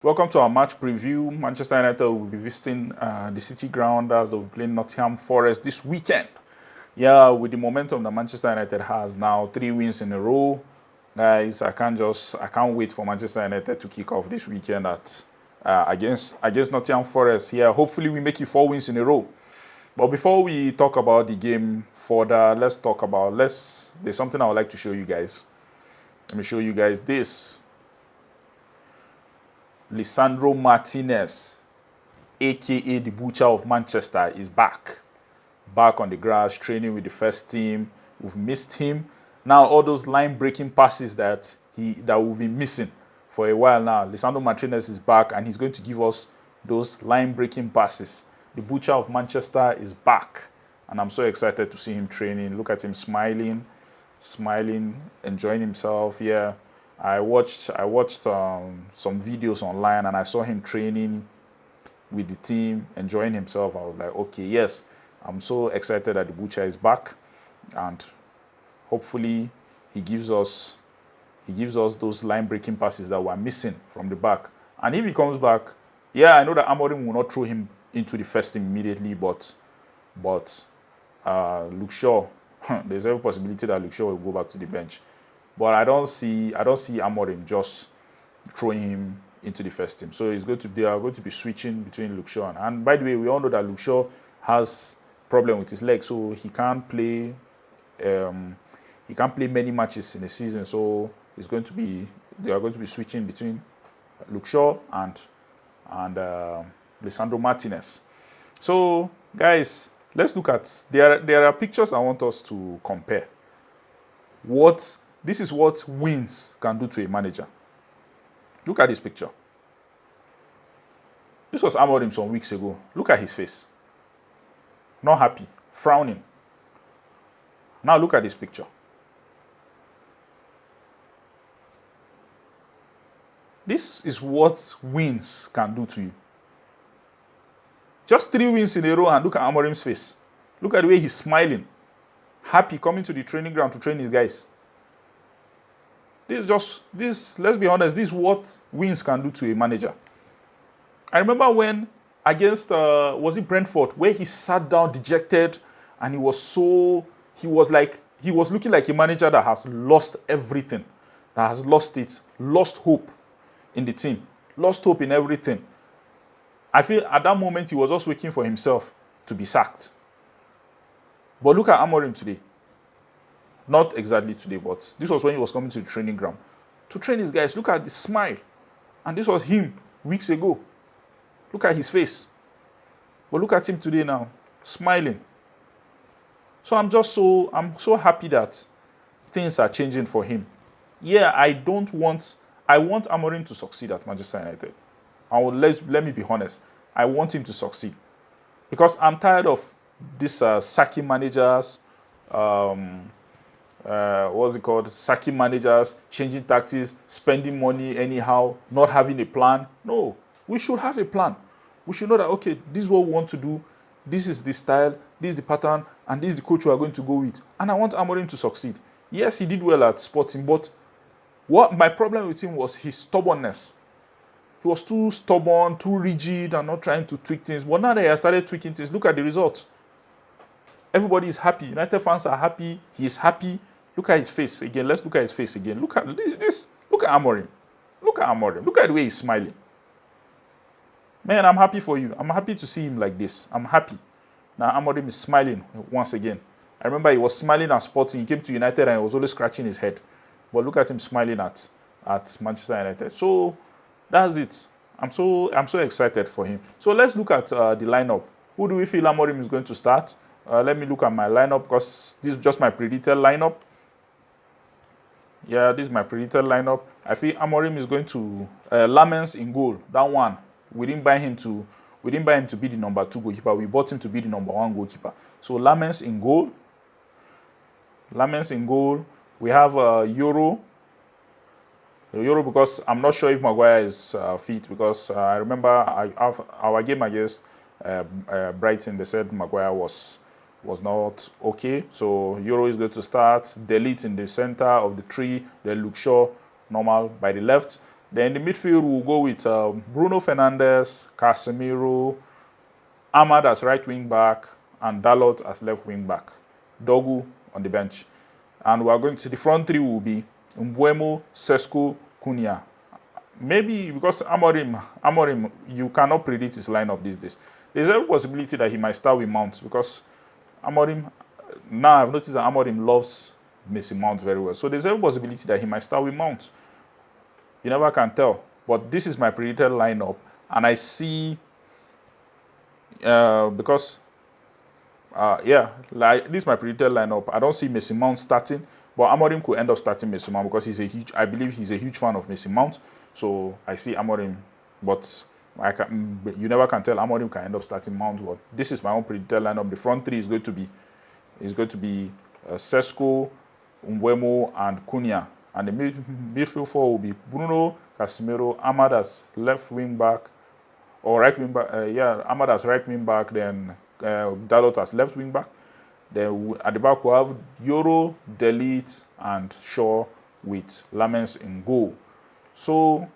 Welcome to our match preview. Manchester United will be visiting the City ground as they'll be playing Nottingham Forest this weekend. Yeah, with the momentum that Manchester United has now, 3 wins in a row, guys, I can't wait for Manchester United to kick off this weekend at against Nottingham Forest. Yeah, hopefully we make it 4 wins in a row. But before we talk about the game further, there's something I would like to show you guys. Let me show you guys this. Lisandro Martinez, aka the Butcher of Manchester, is back on the grass, training with the first team. We've missed him. Now all those line-breaking passes that we've been missing for a while now, Lisandro Martinez is back and he's going to give us those line-breaking passes. The Butcher of Manchester is back, and I'm so excited to see him training. Look at him smiling, enjoying himself. Yeah, I watched some videos online, and I saw him training with the team, enjoying himself. I was like, okay, yes, I'm so excited that the Butcher is back, and hopefully he gives us those line-breaking passes that we're missing from the back. And if he comes back, yeah, I know that AMORIM will not throw him into the first team immediately, but Luke Shaw, there's every possibility that Luke Shaw will go back to the bench. But I don't see AMORIM just throwing him into the first team. So they are going to be switching between Luke Shaw and by the way, we all know that Luke Shaw has problem with his leg, so he can't play many matches in a season. So they are going to be switching between Luke Shaw and Lisandro Martinez. So guys, let's look at there are pictures I want us to compare. This is what wins can do to a manager. Look at this picture. This was AMORIM some weeks ago. Look at his face. Not happy, frowning. Now look at this picture. This is what wins can do to you. Just 3 wins in a row, and look at AMORIM's face. Look at the way he's smiling. Happy, coming to the training ground to train his guys. Let's be honest, this is what wins can do to a manager. I remember when against, was it Brentford, where he sat down dejected, and he was looking like a manager that has lost everything, that has lost hope in the team, lost hope in everything. I feel at that moment he was just waiting for himself to be sacked. But look at AMORIM today. Not exactly today, but this was when he was coming to the training ground to train his guys. Look at the smile. And this was him weeks ago. Look at his face. But look at him today now, smiling. So I'm so happy that things are changing for him. Yeah, I want AMORIM to succeed at Manchester United. Let me be honest. I want him to succeed because I'm tired of this sacking managers. What's it called? Sacking managers, changing tactics, spending money anyhow, not having a plan. No, we should have a plan. We should know that, okay, this is what we want to do. This is the style, this is the pattern, and this is the coach we are going to go with. And I want AMORIM to succeed. Yes, he did well at Sporting, but what my problem with him was his stubbornness. He was too stubborn, too rigid, and not trying to tweak things. But now that he has started tweaking things, look at the results. Everybody is happy. United fans are happy. He is happy. Look at his face again. Let's look at his face again. Look at this. Look at AMORIM. Look at AMORIM. Look at the way he's smiling. Man, I'm happy for you. I'm happy to see him like this. I'm happy. Now AMORIM is smiling once again. I remember he was smiling at Sporting. He came to United and he was always scratching his head. But look at him smiling at Manchester United. So that's it. I'm so excited for him. So let's look at the lineup. Who do we feel AMORIM is going to start? Let me look at my lineup because this is just my predicted lineup. Yeah, this is my predicted lineup. I feel AMORIM is going to Lamens in goal. That one, we didn't buy him to be the number 2 goalkeeper. We bought him to be the number 1 goalkeeper. So Lamens in goal. Lamens in goal. We have Euro because I'm not sure if Maguire is fit because I remember our game against Brighton, they said Maguire was not okay. So Euro is going to start. Delete in the center of the 3. Then Luke Shaw normal by the left. Then in the midfield, we'll go with Bruno Fernandes, Casemiro, Ahmad as right wing back, and Dalot as left wing back. Dogu on the bench. And we are going to the front three will be Mbuemo, Sesko, Cunha. Maybe because Amorim, you cannot predict his lineup these days. There's every possibility that he might start with Mount because Amorim, now I've noticed that Amorim loves Mason Mount very well. So there's every possibility that he might start with Mount. You never can tell. But this is my predicted lineup. And I see, because, like this is my predicted lineup. I don't see Mason Mount starting. But Amorim could end up starting Mason Mount because I believe he's a huge fan of Mason Mount. So I see Amorim, but you never can tell. Amorim can end up starting Mount. But this is my own predicted lineup. The front three is going to be Sesko, Mbuemo, and Cunha. And the midfield four will be Bruno, Casemiro, Ahmad as left wing back, or right wing back. Ahmad as right wing back, then Dalot as left wing back. Then at the back we have Yoro, Delete, and Shaw with Lamens in goal. So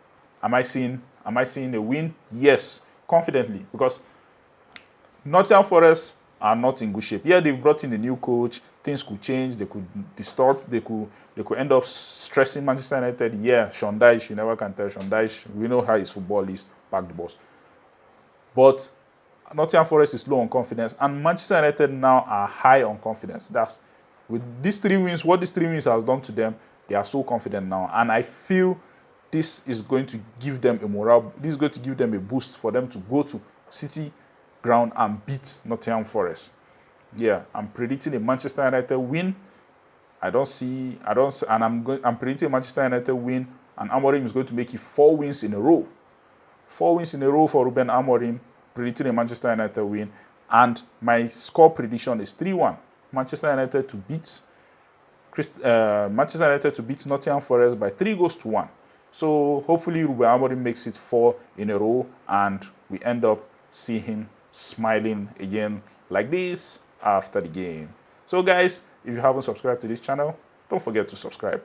am I seeing a win? Yes, confidently, because Nottingham Forest are not in good shape. Yeah, they've brought in a new coach. Things could change. They could distort. They could end up stressing Manchester United. Yeah, Sean Dyche, you never can tell Sean Dyche. We know how his football is. Pack the boss. But Nottingham Forest is low on confidence, and Manchester United now are high on confidence. That's with these 3 wins. What these 3 wins has done to them, they are so confident now, and I feel this is going to give them a morale. This is going to give them a boost for them to go to City ground and beat Nottingham Forest. Yeah, I'm predicting a Manchester United win. I'm predicting a Manchester United win, and Amorim is going to make it 4 wins in a row. 4 wins in a row for Ruben Amorim. Predicting a Manchester United win, and my score prediction is 3-1. Manchester United to beat Nottingham Forest by 3-1. So hopefully Ruben Amorim makes it 4 in a row, and we end up seeing him smiling again like this after the game. So guys, if you haven't subscribed to this channel, don't forget to subscribe.